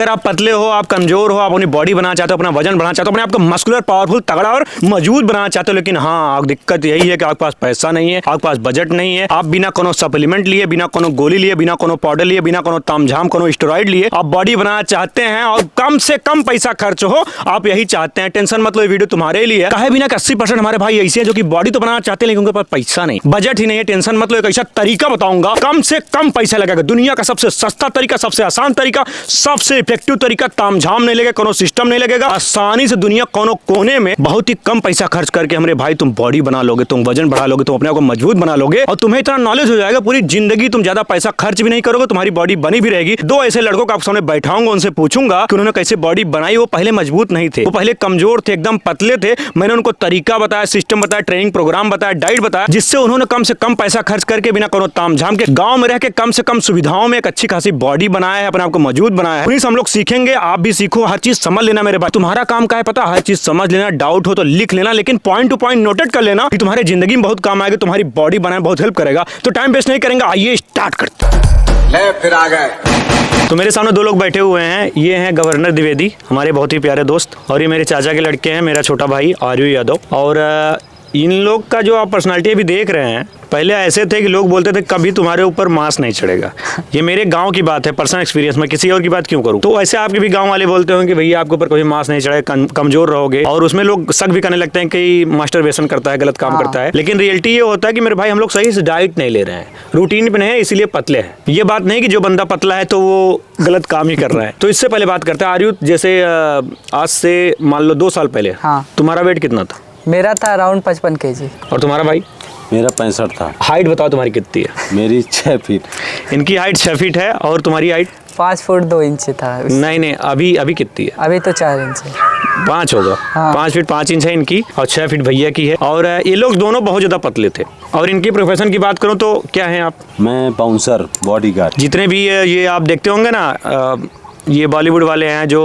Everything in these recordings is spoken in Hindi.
अगर आप पतले हो, आप कमजोर हो, आप अपनी बॉडी बनाना चाहते हो, अपना वजन बढ़ाना चाहते हो, अपने आप को मस्कुलर, पावरफुल, तगड़ा और मजबूत बनाना चाहते हो, लेकिन हाँ दिक्कत यही है कि आपके पास पैसा नहीं है, आपके पास बजट नहीं है, आप बिना कोनो सप्लीमेंट लिए, बिना कोनो गोली लिए, बिना कोनो पाउडर लिए, बिना कोनो तामझाम कोनो स्टेरॉइड लिए आप बॉडी बनाना चाहते हैं और कम से कम पैसा खर्च हो, आप यही चाहते हैं। टेंशन मत लो, ये वीडियो तुम्हारे लिए है। कहे बिना 80% हमारे भाई ऐसे हैं जो कि बॉडी तो बनाना चाहते हैं लेकिन उनके पास पैसा नहीं, बजट ही नहीं है। टेंशन मत लो, एक ऐसा तरीका बताऊंगा कम से कम पैसा लगेगा, दुनिया का सबसे सस्ता तरीका, सबसे आसान तरीका, सबसे इफेक्टिव तरीका। तामझाम नहीं लगेगा, कोनो सिस्टम नहीं लगेगा, आसानी से दुनिया कोनो कोने में बहुत ही कम पैसा खर्च करके हमारे भाई तुम बॉडी बना लोगे, तुम वजन बढ़ा लोगे, तुम अपने आप को मजबूत बना लोगे और तुम्हें इतना नॉलेज हो जाएगा पूरी जिंदगी तुम ज्यादा पैसा खर्च भी नहीं करोगे, तुम्हारी बॉडी बनी भी रहेगी। दो ऐसे लड़कों को आप सामने बैठाऊंगा, उनसे पूछूंगा कि उन्होंने कैसे बॉडी बनाई। वो पहले मजबूत नहीं थे, वो पहले कमजोर थे, एकदम पतले थे। मैंने उनको तरीका बताया, सिस्टम बताया, ट्रेनिंग प्रोग्राम बताया, डाइट बताया, जिससे उन्होंने कम से कम पैसा खर्च करके बिना कोनो तामझाम के गांव में रह के कम से कम सुविधाओं में एक अच्छी खासी बॉडी बनाया है, अपने आप को मजबूत बनाया है। प्लीज हम लोग सीखेंगे, आप भी सीखो, हर चीज समझ लेना मेरे भाई। तुम्हारा काम क्या है पता, हर चीज समझ लेना, डाउट हो तो लिख लेना, लेकिन पॉइंट टू पॉइंट नोटेट कर लेना कि तुम्हारी जिंदगी में बहुत काम आएगा, तुम्हारी बॉडी बनाने में बहुत हेल्प करेगा। तो टाइम वेस्ट नहीं करेंगे, आइए स्टार्ट करते हैं। फिर आ गए। तो मेरे सामने दो लोग बैठे हुए हैं, ये हैं गवर्नर द्विवेदी, हमारे बहुत ही प्यारे दोस्त, और ये मेरे चाचा के लड़के हैं, मेरा छोटा भाई आर्यू यादव। और इन लोग का जो आप पर्सनालिटी अभी देख रहे हैं, पहले ऐसे थे कि लोग बोलते थे कभी तुम्हारे ऊपर मांस नहीं चढ़ेगा। ये मेरे गांव की बात है, पर्सनल एक्सपीरियंस में, किसी और की बात क्यों करूं। तो ऐसे आपके भी गांव वाले बोलते होंगे कि भैया आपके ऊपर कभी मांस नहीं चढ़ेगा, कमजोर रहोगे, और उसमें लोग शक भी करने लगते हैं कि मास्टरबेशन करता है, गलत काम करता है। लेकिन रियलिटी ये होता है कि मेरे भाई हम लोग सही से डाइट नहीं ले रहे हैं, रूटीन पे नहीं है, इसीलिए पतले हैं। ये बात नहीं कि जो बंदा पतला है तो वो गलत काम ही कर रहा है। तो इससे पहले बात करते हैं आर्यू, जैसे आज से मान लो 2 साल पहले तुम्हारा वेट कितना था? मेरा था अराउंड 55 kg। और तुम्हारा भाई? मेरा 65 था। हाइट बताओ तुम्हारी कितनी है? मेरी 6 फीट। इनकी हाइट 6 फीट है और तुम्हारी हाइट 5 फुट 2 इंच था। नहीं, अभी कितनी है? अभी तो 4 इंच है। 5 होगा। हाँ। 5 फीट 5 इंच है इनकी और 6 फीट भैया की है। और ये लोग दोनों बहुत ज्यादा पतले थे। और इनकी प्रोफेशन की बात करूं तो क्या है आप? मैं बाउंसर, बॉडीगार्ड। जितने भी ये आप देखते होंगे ना, ये बॉलीवुड वाले हैं जो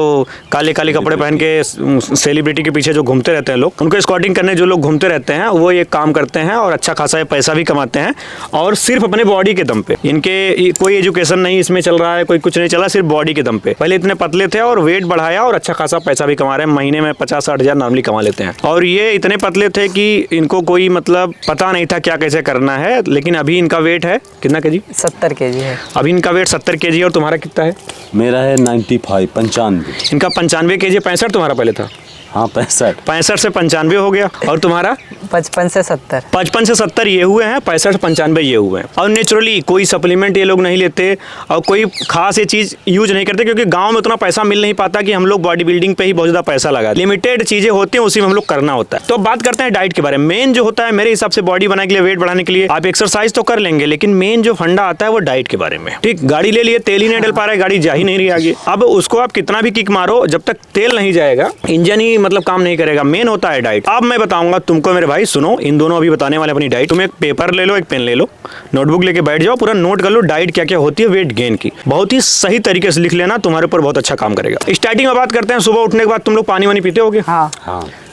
काले काले कपड़े पहन के सेलिब्रिटी के पीछे जो घूमते रहते हैं लोग, उनको स्कॉटिंग करने जो लोग घूमते रहते हैं, वो ये काम करते हैं और अच्छा खासा पैसा भी कमाते हैं, और सिर्फ अपने बॉडी के दम पे। इनके कोई एजुकेशन नहीं इसमें चल रहा है, कोई कुछ नहीं चला, सिर्फ बॉडी के दम पे। पहले इतने पतले थे और वेट बढ़ाया और अच्छा खासा पैसा भी कमा रहे हैं, महीने में 50-60 हज़ार नॉर्मली कमा लेते हैं। और ये इतने पतले थे कि इनको कोई मतलब पता नहीं था क्या कैसे करना है। लेकिन अभी इनका वेट है कितना केजी? 70 kg है। अभी इनका वेट 70 kg। और तुम्हारा कितना है? मेरा है 95। इनका 95 kg। 65 तुम्हारा पहले था? हाँ 65 से 95 हो गया। और तुम्हारा? 55 से 70। 55 से 70 ये हुए हैं, 65 से 95 ये हुए हैं। और नेचुरली कोई सप्लीमेंट ये लोग नहीं लेते और कोई खास ये चीज़ यूज नहीं करते, क्योंकि गांव में उतना पैसा मिल नहीं पाता कि हम लोग बॉडी बिल्डिंग पे ही बहुत ज़्यादा पैसा लगा। लिमिटेड चीज़ें होती हैं, उसी में हम लोग करना होता है। तो बात करते हैं डाइट के बारे में। मेन जो होता है मेरे हिसाब से बॉडी बनाने के लिए, वेट बढ़ाने के लिए आप एक्सरसाइज तो कर लेंगे, लेकिन मेन जो फंडा आता है वो डाइट के बारे में। ठीक, गाड़ी ले लिए, तेल ही नहीं डल पा रहा है, गाड़ी जा ही नहीं रही आगे। अब उसको आप कितना भी किक मारो, जब तक तेल नहीं जाएगा इंजन ही मतलब काम नहीं करेगा। मेन होता है डाइट। अब मैं बताऊंगा तुमको मेरे भाई, सुनो, इन दोनों अभी बताने वाले अपनी डाइट। तुम एक पेपर ले लो, एक पेन ले लो, नोटबुक लेके बैठ जाओ, पूरा नोट कर लो डाइट क्या क्या होती है वेट गेन की। बहुत ही सही तरीके से लिख लेना, तुम्हारे ऊपर बहुत अच्छा काम करेगा। स्टार्टिंग में बात करते हैं, सुबह उठने के बाद तुम लोग पानी वानी पीते होगे? हाँ।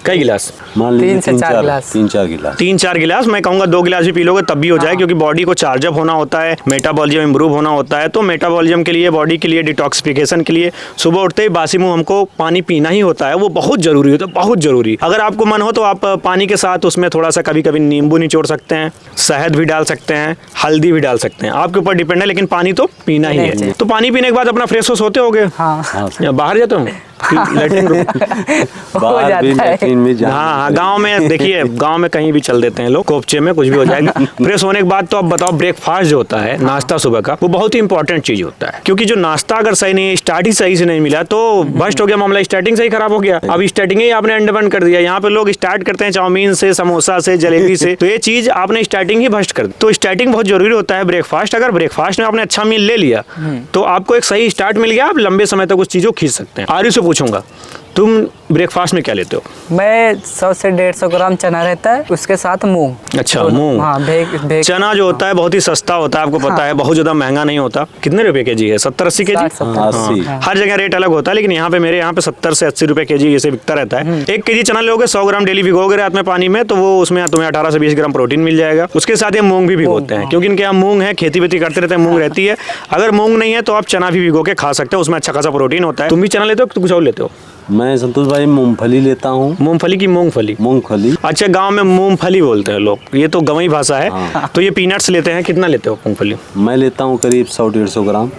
कई गिलास? मान लीजिए 3 से 4 गिलास। 3-4 गिलास। 3-4 गिलास। मैं कहूँगा 2 गिलास भी पी लोगे तब भी हो जाए, क्योंकि बॉडी को चार्जअप होना होता है, मेटाबॉलिज्म इंप्रूव होना होता है। तो मेटाबॉलिज्म के लिए, बॉडी के लिए, डिटॉक्सिफिकेशन के लिए सुबह उठते ही बासी मुंह हमको पानी पीना ही होता है। वो बहुत जरूरी होता है, बहुत जरूरी। अगर आपको मन हो तो आप पानी के साथ उसमें थोड़ा सा कभी कभी नींबू निचोड़ सकते हैं, शहद भी डाल सकते हैं, हल्दी भी डाल सकते हैं, आपके ऊपर डिपेंड है, लेकिन पानी तो पीना ही है। तो पानी पीने के बाद अपना फ्रेश होते होगे? बाहर जाते हो? लैट्रिन में? हाँ, गांव में देखिए, गांव में कहीं भी चल देते हैं लोग, कोपचे में कुछ भी हो जाएगा। फ्रेश होने के बाद तो अब बताओ, ब्रेकफास्ट जो होता है, नाश्ता सुबह का, वो बहुत ही इंपॉर्टेंट चीज होता है। क्योंकि जो नाश्ता अगर सही नहीं, स्टार्ट ही सही से नहीं मिला तो बस्ट हो गया मामला, स्टार्टिंग से ही खराब हो गया। अब स्टार्टिंग ही आपने अंडर बंद कर दिया। यहाँ पे लोग स्टार्ट करते हैं चाउमीन से, समोसा से, जलेबी से, तो ये चीज आपने स्टार्टिंग ही बस्ट कर दी। तो स्टार्टिंग बहुत जरूरी होता है। ब्रेकफास्ट, अगर ब्रेकफास्ट में आपने अच्छा मील ले लिया तो आपको एक सही स्टार्ट मिल गया, आप लंबे समय तक उस चीज को खींच सकते हैं। आर्यू से पूछूंगा, तुम ब्रेकफास्ट में क्या लेते हो? मैं 100 से 150 ग्राम चना रहता है, उसके साथ मूंग। अच्छा, तो मूंग। हाँ, भेग चना जो होता है बहुत ही सस्ता होता है, आपको पता है, बहुत ज्यादा महंगा नहीं होता। कितने रुपए केजी है? 70-80 केजी? 60-70। हाँ, 80। हर जगह रेट अलग होता है, लेकिन यहाँ पे मेरे यहाँ पे 70 से 80 रुपए केजी ऐसे बिकता रहता है। 1 केजी चना लोगे, 100 ग्राम डेली भिगोगे रात में पानी में, तो वो उसमें तुम्हें 18 से 20 ग्राम प्रोटीन मिल जाएगा। उसके साथ ये मूंग भी भिगोते हैं, क्योंकि इनके यहाँ मूंग है, खेती वेती करते रहते हैं, मूंग रहती है। अगर मूंग नहीं है तो आप चना भी भिगो के खा सकते हो, उसमें अच्छा खासा प्रोटीन होता है। तुम भी चना लेते हो कि कुछ और लेते हो? मैं संतोष भाई मूंगफली लेता हूँ। मूंगफली की मूंगफली? मूंगफली। अच्छा, गांव में मूंगफली बोलते हैं लोग, ये तो गंवई भाषा है। हाँ। तो ये पीनट्स लेते हैं, कितना लेते हो मूंगफली? मैं लेता हूँ करीब 100-150 ग्राम।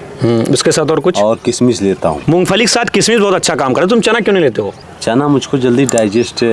उसके साथ और कुछ? और किशमिश लेता हूँ। मूंगफली के साथ किशमिश बहुत अच्छा काम करता है। तुम चना क्यों नहीं लेते हो? चना मुझको जल्दी डाइजेस्ट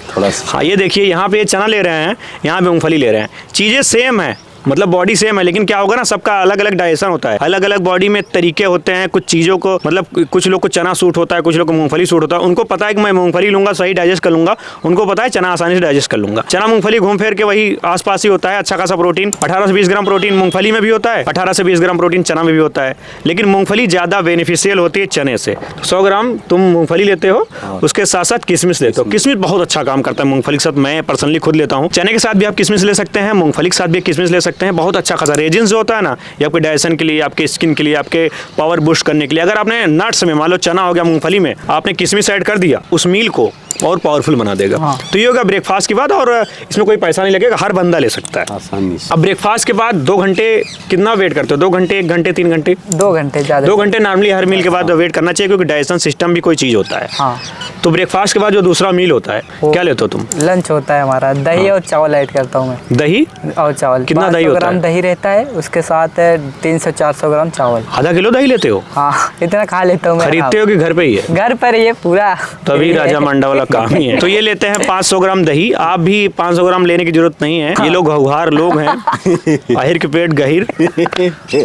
थोड़ा सा। हाँ, ये देखिए, यहाँ पे ये चना ले रहे हैं, यहाँ पे मूंगफली ले रहे हैं, चीजें सेम है, मतलब बॉडी सेम है, लेकिन क्या होगा ना, सबका अलग अलग डाइजेशन होता है, अलग अलग बॉडी में तरीके होते हैं कुछ चीज़ों को, मतलब कुछ लोग को चना सूट होता है, कुछ लोग को मूंगफली सूट होता है। उनको पता है कि मैं मूंगफली लूंगा सही डाइजेस्ट कर लूंगा, उनको पता है चना आसानी से डाइजेस्ट कर लूंगा। चना मूंगफली घूम फिर के वही आसपास ही होता है, अच्छा खासा प्रोटीन, 18 से 20 ग्राम प्रोटीन मूंगफली में भी होता है, 18 से 20 ग्राम प्रोटीन चना में भी होता है, लेकिन मूंगफली ज़्यादा बेनिफिशियल होती है चने से। 100 ग्राम तुम मूंगफली लेते हो, उसके साथ साथ किशमिश लेते हो। किशमिश बहुत अच्छा काम करता है मूंगफली के साथ, मैं पर्सनली खुद लेता हूँ। चने के साथ भी आप किशमिश ले सकते हैं, मूंगफली के साथ भी किशमिश ले सकते हैं, बहुत अच्छा खासा रेजिन्स जो होता है ना, ये आपके डाइजेशन के लिए, आपके स्किन के लिए, आपके पावर बूस्ट करने के लिए। अगर आपने नट्स में, मान लो चना हो गया, मूंगफली में आपने किशमिश ऐड कर दिया, उस मील को और पावरफुल बना देगा। हाँ। तो ये होगा ब्रेकफास्ट के बाद, और इसमें कोई पैसा नहीं लगेगा, हर बंदा ले सकता है आसानी से। अब ब्रेकफास्ट के बाद 2 घंटे कितना वेट करते हो? 2 घंटे, 1 घंटे, 3 घंटे? 2 घंटे ज़्यादा। 2 घंटे नॉर्मली हर मील के बाद वेट करना चाहिए, क्योंकि डाइजेशन सिस्टम भी कोई चीज़ होता है। हाँ। तो ब्रेकफास्ट के बाद जो दूसरा मील होता है, क्या लेते हो तुम? लंच होता है हमारा, दही और चावल ऐड करता हूँ मैं। दही और चावल कितना दही 500 होता ग्राम है? दही रहता है, उसके साथ 300-400 ग्राम चावल। आधा किलो दही लेते हो? हाँ, इतना खा लेता हूँ मैं। खरीदते हो कि घर पे ही है? घर पर ये पूरा तभी राजा मंडा वाला काम ही है। तो ये लेते हैं 500 ग्राम दही। आप भी 500 ग्राम लेने की जरूरत नहीं है, ये लोग घुघार लोग हैं, आहिर के पेट गहिर,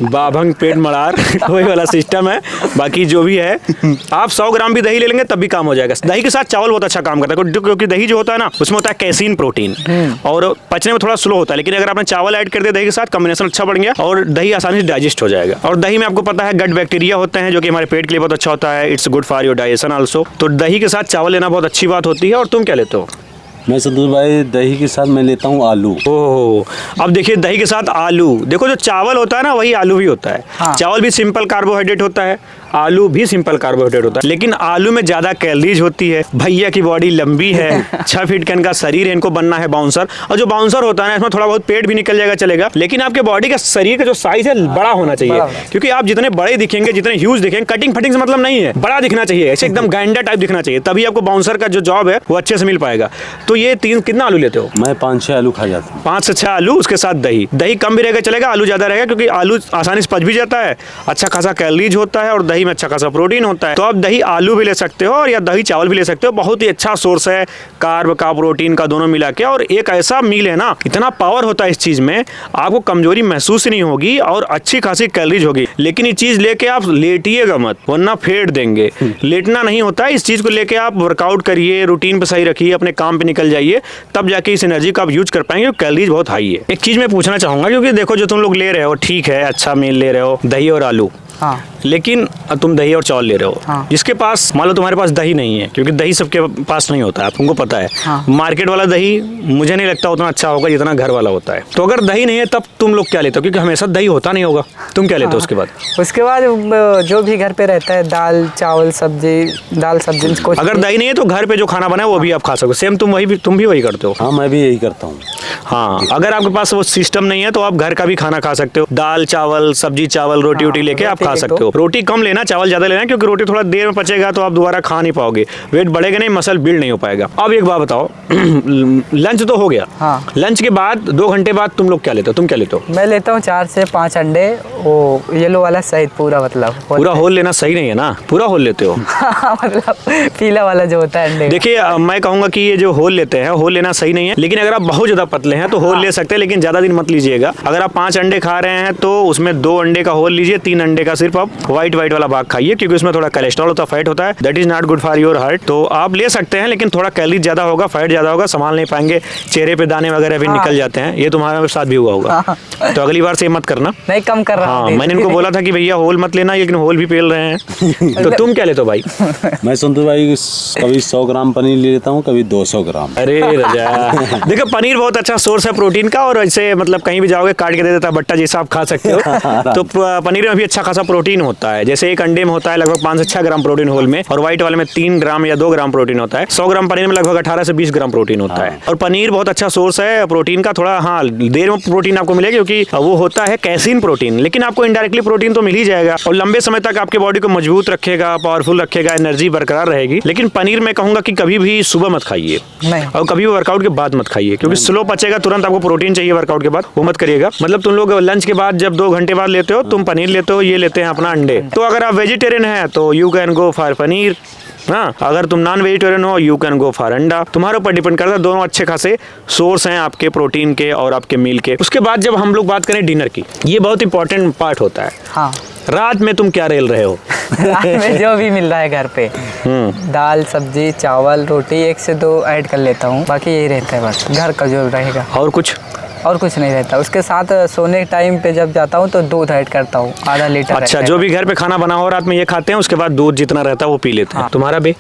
बाभंग पेट मड़ार, वही वाला सिस्टम है। बाकी जो भी है, आप 100 ग्राम भी दही ले लेंगे तब भी काम हो जाएगा। दही के साथ चावल बहुत अच्छा काम करता है, क्योंकि दही जो होता है ना, उसमें होता है कैसीन प्रोटीन, और पचने में थोड़ा स्लो होता है, लेकिन अगर आपने चावल ऐड कर दिया दही के साथ, कॉम्बिनेशन अच्छा बढ़ गया और दही आसानी से डाइजेस्ट हो जाएगा। और दही में आपको पता है गट बैक्टीरिया होते हैं, जो कि हमारे पेट के लिए बहुत अच्छा होता है, it's good for your digestion also. तो दही के साथ चावल लेना बहुत अच्छी बात होती है। और तुम क्या लेते हो? मैं संतोष भाई दही के साथ मैं लेता हूँ आलू। ओह, अब देखिए, दही के साथ आलू, देखो जो चावल होता है ना, वही आलू भी होता है। हाँ। चावल भी सिंपल कार्बोहाइड्रेट होता है, आलू भी सिंपल कार्बोहाइड्रेट होता है, लेकिन आलू में ज्यादा कैलोरीज होती है। भैया की बॉडी लंबी है, 6 फीट का इनका शरीर है, इनको बनना है बाउंसर। और जो बाउंसर होता है ना, इसमें थोड़ा बहुत पेट भी निकल जाएगा, चलेगा, लेकिन आपके बॉडी का शरीर का जो साइज है बड़ा होना चाहिए। क्योंकि आप जितने बड़े दिखेंगे, जितने ह्यूज दिखेंगे, कटिंग फटिंग से मतलब नहीं है, बड़ा दिखना चाहिए, ऐसे एकदम गाइंडा टाइप दिखना चाहिए, तभी आपको बाउंसर का जो जॉब है वो अच्छे से मिल पाएगा। तो ये कितना आलू लेते हो? मैं 5-6 आलू खा जाता हूँ। 5 से 6 आलू, उसके साथ दही। दही कम भी रहेगा चलेगा, आलू ज्यादा रहेगा, क्योंकि आलू आसानी से पच भी जाता है, अच्छा खासा कैलोरीज होता है, और दही में अच्छा खासा प्रोटीन होता है। तो आप दही आलू भी ले सकते हो, और या दही चावल भी ले सकते हो। बहुत ही अच्छा सोर्स है कार्ब का, प्रोटीन का, दोनों मिला के। और एक ऐसा मील है ना, इतना पावर होता है इस चीज में, आपको कमजोरी महसूस नहीं होगी और अच्छी खासी कैलोरीज होगी। लेकिन ये चीज लेके आप लेटिएगा मत, वरना फेंट देंगे। लेटना नहीं होता है, इस चीज को लेके आप वर्कआउट करिए, रूटीन पे सही रखिए, अपने काम पे निकल जाइए, तब जाके इस एनर्जी को आप यूज कर पाएंगे। कैलोरीज बहुत हाई है। एक चीज मैं पूछना चाहूंगा, क्योंकि देखो जो तुम लोग ले रहे हो, ठीक है, अच्छा मील ले रहे हो, दही और आलू, हाँ। लेकिन तुम दही और चावल ले रहे हो। हाँ। जिसके पास, मान लो तुम्हारे पास दही नहीं है, क्योंकि दही सबके पास नहीं होता है, तुमको पता है। हाँ। मार्केट वाला दही मुझे नहीं लगता उतना अच्छा होगा जितना घर वाला होता है। तो अगर दही नहीं है तब तुम लोग क्या लेते हो? क्योंकि हमेशा दही होता नहीं होगा। तुम क्या लेते हो उसके बाद? उसके बाद जो भी घर पे रहता है, दाल चावल सब्जी, दाल सब्जी कुछ। अगर दही नहीं है तो घर पे जो खाना बना है वो भी आप खा सकते हो। सेम तुम भी वही करते हो? हाँ, मैं भी यही करता हूँ। हाँ, अगर आपके पास वो सिस्टम नहीं है तो आप घर का भी खाना खा सकते हो, दाल चावल, सब्जी चावल, रोटी वोटी लेके आप खा सकते हो। रोटी कम लेना, चावल ज्यादा लेना, क्योंकि रोटी थोड़ा देर में पचेगा तो आप दोबारा खा नहीं पाओगे, वेट बढ़ेगा नहीं, मसल बिल्ड नहीं हो पाएगा। अब एक बात बताओ, लंच तो हो गया। हाँ। लंच के बाद 2 घंटे बाद तुम लोग क्या लेते हो? तुम क्या लेते हो? मैं लेता हूँ 4 से 5 अंडे, वो येलो वाला सहित पूरा, मतलब पूरा होल लेना सही नहीं है ना, पूरा होल लेते हो? मतलब पीला वाला जो होता है अंडे। देखिए, मैं कहूंगा कि ये जो होल लेते हैं, होल लेना सही नहीं है, लेकिन अगर आप बहुत ज्यादा पतले हैं तो होल ले सकते हैं, लेकिन ज्यादा दिन मत लीजिएगा। अगर आप 5 अंडे खा रहे हैं तो उसमें 2 अंडे का होल लीजिए, 3 अंडे का सिर्फ आप व्हाइट वाला भाग खाइए, क्योंकि उसमें थोड़ा कोलेस्ट्रॉल होता है, फैट होता है, that is not good for your heart. तो आप ले सकते हैं, लेकिन थोड़ा कैलोरी ज्यादा होगा, फैट ज्यादा होगा, संभाल नहीं पाएंगे, चेहरे पे दाने वगैरह भी निकल जाते हैं। ये तुम्हारे साथ भी हुआ होगा, तो अगली बार से मत करना। नहीं, कम कर रहा हाँ, हूँ। मैंने इनको बोला था कि भैया होल मत लेना, लेकिन होल भी पेल रहे हैं। तो तुम क्या लेते हो भाई? मैं संतोष भाई कभी 100 ग्राम पनीर ले लेता हूँ, कभी 200 ग्राम। अरे रजा, देखो पनीर बहुत अच्छा सोर्स है प्रोटीन का, और ऐसे मतलब कहीं भी जाओगे काट के दे देता है बट्टा जैसा, आप खा सकते हो। तो पनीर में भी अच्छा खासा प्रोटीन होता है। जैसे एक अंडे में होता है लगभग 5 से 6 ग्राम प्रोटीन होल में, और व्हाइट वाले में 3 ग्राम या 2 ग्राम प्रोटीन होता है। 100 ग्राम पनीर में लगभग 18 से 20 ग्राम प्रोटीन होता है। और पनीर बहुत अच्छा सोर्स है प्रोटीन का। थोड़ा हाँ देर में प्रोटीन आपको मिलेगा, क्योंकि वो होता है कैसीन प्रोटीन, लेकिन आपको इनडायरेक्टली प्रोटीन तो मिल ही जाएगा, और लंबे समय तक आपके बॉडी को मजबूत रखेगा, पावरफुल रखेगा, एनर्जी बरकरार रहेगी। लेकिन पनीर मैं कहूंगा कि कभी भी सुबह मत खाइए, और कभी भी वर्कआउट के बाद मत खाइए, क्योंकि स्लो पचेगा, तुरंत आपको प्रोटीन चाहिए वर्कआउट के बाद, वो मत करिएगा। मतलब तुम लोग लंच के बाद जब 2 घंटे बाद लेते हो, तुम पनीर लेते हो, ये लेते हैं अपना अंडे। तो अगर आप वेजिटेरियन है तो you can go for paneer. हाँ, अगर तुम नॉन वेजिटेरियन हो यू कैन गो फॉर अंडा। तुम्हारे ऊपर डिपेंड करता है। दोनों अच्छे खासे सोर्स हैं आपके प्रोटीन के और आपके मील के। उसके बाद जब हम लोग बात करें डिनर की, ये बहुत इंपॉर्टेंट पार्ट होता है। हाँ, रात में तुम क्या रेल रहे हो? रात में जो भी मिल रहा है घर पे, दाल सब्जी चावल रोटी 1 से 2 ऐड कर लेता हूँ, बाकी यही रहता है बस घर का जो रहेगा, और कुछ नहीं रहता। उसके साथ सोने के टाइम पे जब जाता हूँ तो दूध ऐड करता हूँ, आधा लीटर। अच्छा, जो भी घर पे खाना बना हो रात में ये खाते हैं, उसके बाद दूध जितना रहता है वो पी लेते हैं। हाँ। तुम्हारा भी?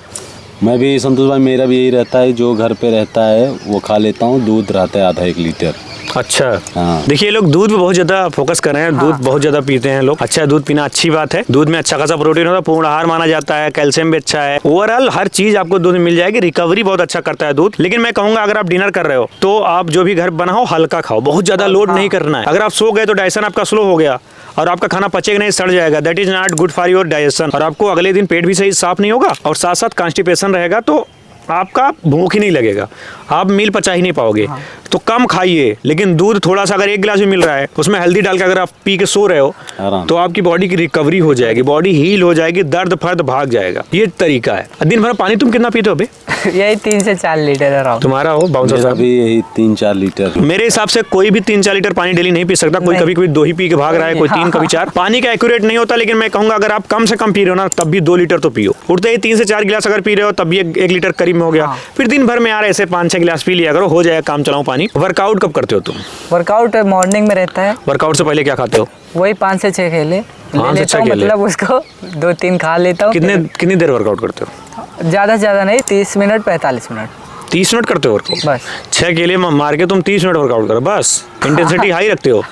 मैं भी संतोष भाई, मेरा भी यही रहता है, जो घर पे रहता है वो खा लेता हूँ। दूध रहता है आधा 1 लीटर। अच्छा, हाँ। देखिए लोग दूध पे बहुत ज्यादा फोकस कर रहे हैं। दूध बहुत ज्यादा पीते हैं लोग। अच्छा, दूध पीना अच्छी बात है। दूध में अच्छा खासा प्रोटीन होता है, पूर्ण आहार माना जाता है, कैल्शियम भी अच्छा है, ओवरऑल हर चीज आपको दूध में मिल जाएगी। रिकवरी बहुत अच्छा करता है दूध। लेकिन मैं कहूंगा अगर आप डिनर कर रहे हो तो आप जो भी घर बनाओ हल्का खाओ, बहुत ज्यादा लोड नहीं करना है। अगर आप सो गए तो डाइजेशन आपका स्लो हो गया और आपका खाना पचेगा नहीं, सड़ जाएगा। That is not good for your digestion, और आपको अगले दिन पेट भी सही साफ नहीं होगा, और साथ साथ कॉन्स्टिपेशन रहेगा, तो आपका भूख ही नहीं लगेगा, आप मील पचा ही नहीं पाओगे। हाँ। तो कम खाइए, लेकिन दूध थोड़ा सा, अगर 1 गिलास भी मिल रहा है उसमें हल्दी डाल के अगर आप पी के सो रहे हो तो आपकी बॉडी की रिकवरी हो जाएगी, बॉडी हील हो जाएगी, दर्द फर्द भाग जाएगा। ये तरीका है। दिन भर में पानी तुम कितना पीते हो बे? यही 3 से 4 लीटर है। तुम्हारा हो बाउंसर साहब? भी यही 3-4 लीटर। मेरे हिसाब से कोई भी 3-4 लीटर पानी डेली नहीं पी सकता। कोई कभी कभी 2 ही पी के भाग रहा है, कोई 3, कभी 4। पानी का एक्यूरेट नहीं होता, लेकिन मैं कहूंगा अगर आप कम से कम पी रहे हो ना, तब भी 2 लीटर तो पियो। उठते ही 3 से 4 गिलास अगर पी रहे हो तब भी 1 लीटर करीब में हो गया। फिर दिन भर में यार ऐसे 5-6 गिलास पी लिया करो, हो जाएगा काम चलाओ पानी। वर्कआउट कब करते हो तुम? वर्कआउट मॉर्निंग में रहता है। वर्कआउट से पहले क्या खाते हो? वही 5 से 6 केले ले लेता हूँ, मतलब उसको 2-3 खा लेता हूँ। कितनी देर वर्कआउट करते हो? ज़्यादा से ज़्यादा नहीं, 30 मिनट 45 मिनट। 30 मिनट करते हो वर्कआउट? बस 6 केले मार के तुम 30 मिनट वर्कआउट करो, बस इंटेंसिटी हाई रखते हो।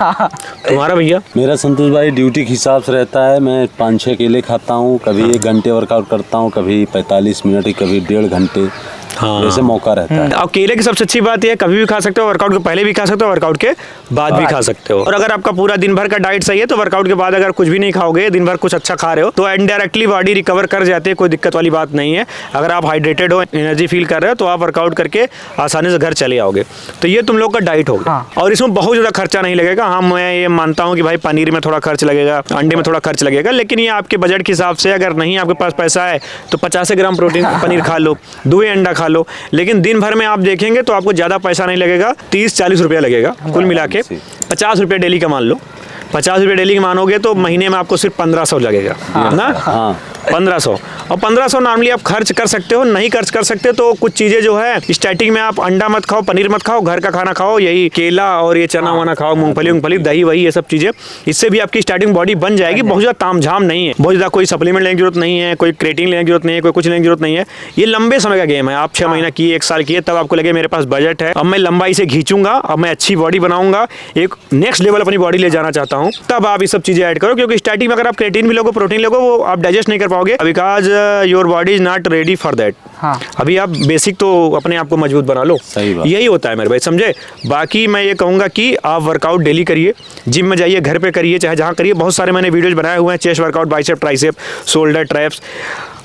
तुम्हारा भैया? मेरा संतोष भाई ड्यूटी के हिसाब से रहता है। मैं 5-6 केले खाता हूँ, कभी 1 घंटे वर्कआउट करता हूँ, कभी 45 मिनट, कभी 1.5 घंटे। हाँ, जैसे मौका रहता है। अब केले की सबसे अच्छी बात यह है, कभी भी खा सकते हो, वर्कआउट के पहले भी खा सकते हो, वर्कआउट के बाद भी खा सकते हो। और अगर आपका पूरा दिन भर का डाइट सही है तो वर्कआउट के बाद अगर कुछ भी नहीं खाओगे, दिन भर कुछ अच्छा खा रहे हो, तो इनडायरेक्टली बॉडी रिकवर कर जाती है, कोई दिक्कत वाली बात नहीं है। अगर आप हाइड्रेटेड हो, एनर्जी फील कर रहे हो, तो आप वर्कआउट करके आसानी से घर चले आओगे। तो ये तुम लोग का डाइट होगा। हाँ। और इसमें बहुत ज़्यादा खर्चा नहीं लगेगा। हाँ, मैं ये मानता हूँ कि भाई पनीर में थोड़ा खर्च लगेगा, अंडे में थोड़ा खर्च लगेगा, लेकिन ये आपके बजट के हिसाब से, अगर नहीं आपके पास पैसा है तो 50 ग्राम प्रोटीन पनीर खा लो, 2 अंडा खा लो। लेकिन दिन भर में आप देखेंगे तो आपको ज़्यादा पैसा नहीं लगेगा, 30-40 रुपया लगेगा कुल मिला के। 50 रुपये डेली का मान लो, 50 रुपये डेली मानोगे तो महीने में आपको सिर्फ 1500 लगेगा। ना? हाँ। 1500, और 1500 नॉर्मली आप खर्च कर सकते हो। नहीं खर्च कर सकते तो कुछ चीज़ें जो है स्टार्टिंग में आप अंडा मत खाओ, पनीर मत खाओ, घर का खाना खाओ, यही केला और ये चना वाना खाओ, मूंगफली, दही वही, ये सब चीज़ें। इससे भी आपकी स्टार्टिंग बॉडी बन जाएगी। बहुत ज़्यादा तामझाम नहीं है, बहुत ज़्यादा कोई सप्लीमेंट लेने की जरूरत नहीं है, कोई क्रेटिन लेने की जरूरत नहीं है, कोई कुछ लेने की जरूरत नहीं है। ये लंबे समय का गेम है। आप 6 महीना किए, 1 साल किए, तब आपको लगे मेरे पास बजट है, अब मैं लंबाई से खींचूंगा, अब मैं अच्छी बॉडी बनाऊंगा, एक नेक्स्ट लेवल अपनी बॉडी ले जाना चाहता हूँ, तब आप ये सब चीज़ें ऐड करो। क्योंकि स्टार्टिंग में अगर आप क्रेटिन भी लोगे, प्रोटीन लोगे, वो आप डाइजेस्ट नहीं कर पाओगे, because your body is not ready for that. हाँ। अभी आप बेसिक तो अपने आप को मजबूत बना लो। सही बात। यही होता है मेरे भाई, समझे? बाकी मैं ये कहूँगा कि आप वर्कआउट डेली करिए, जिम में जाइए, घर पे करिए, चाहे जहाँ करिए। बहुत सारे मैंने वीडियोज बनाए हुए हैं, chest workout, bicep, tricep, shoulder, traps,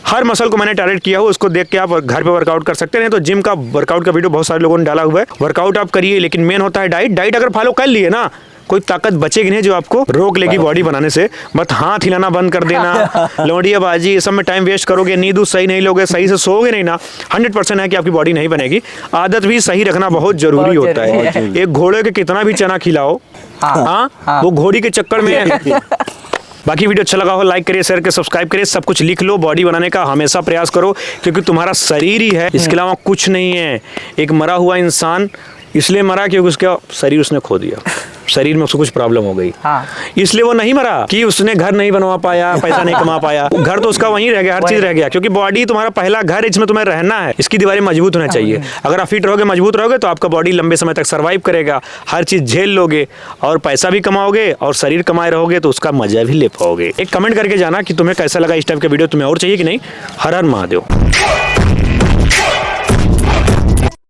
हर मसल को मैंने टारगेट किया हो, उसको देख के आप घर पे वर्कआउट कर सकते हैं। तो जिम का वर्कआउट का वीडियो बहुत सारे लोगों ने डाला हुआ है। वर्कआउट आप करिए, लेकिन मेन होता है डाइट। डाइट अगर फॉलो कर लिए ना, कोई ताकत बचेगी नहीं जो आपको रोक लेगी बॉडी बनाने से। बस हाथ हिलाना बंद कर देना, लौंडियाबाजी, ये सब में टाइम वेस्ट करोगे, नींद सही नहीं लोगे, सही से सोओगे नहीं ना, 100% है कि आपकी बॉडी नहीं बनेगी। आदत भी सही रखना बहुत जरूरी होता है। एक घोड़े के कितना भी चना खिलाओ, हाँ, वो घोड़ी के चक्कर में बाकी वीडियो अच्छा लगा हो लाइक करिए, शेयर करिए, सब्सक्राइब करिए, सब कुछ लिख लो। बॉडी बनाने का हमेशा प्रयास करो, क्योंकि तुम्हारा शरीर ही है, इसके अलावा कुछ नहीं है। एक मरा हुआ इंसान इसलिए मरा क्योंकि उसका शरीर उसने खो दिया, शरीर में उसको कुछ प्रॉब्लम हो गई, हाँ। इसलिए वो नहीं मरा कि उसने घर नहीं बनवा पाया, पैसा नहीं कमा पाया। घर तो उसका वहीं रह गया, हर चीज रह गया, क्योंकि बॉडी तुम्हारा पहला घर है, इसमें तुम्हें रहना है। इसकी दीवारें मजबूत होना चाहिए। अगर आप फिट रहोगे, मजबूत रहोगे, तो आपका बॉडी लंबे समय तक सर्वाइव करेगा, हर चीज झेल लोगे और पैसा भी कमाओगे और शरीर कमाए रहोगे तो उसका मजा भी ले पाओगे। एक कमेंट करके जाना कि तुम्हें कैसा लगा इस टाइप का वीडियो, तुम्हें और चाहिए कि नहीं। हर हर महादेव।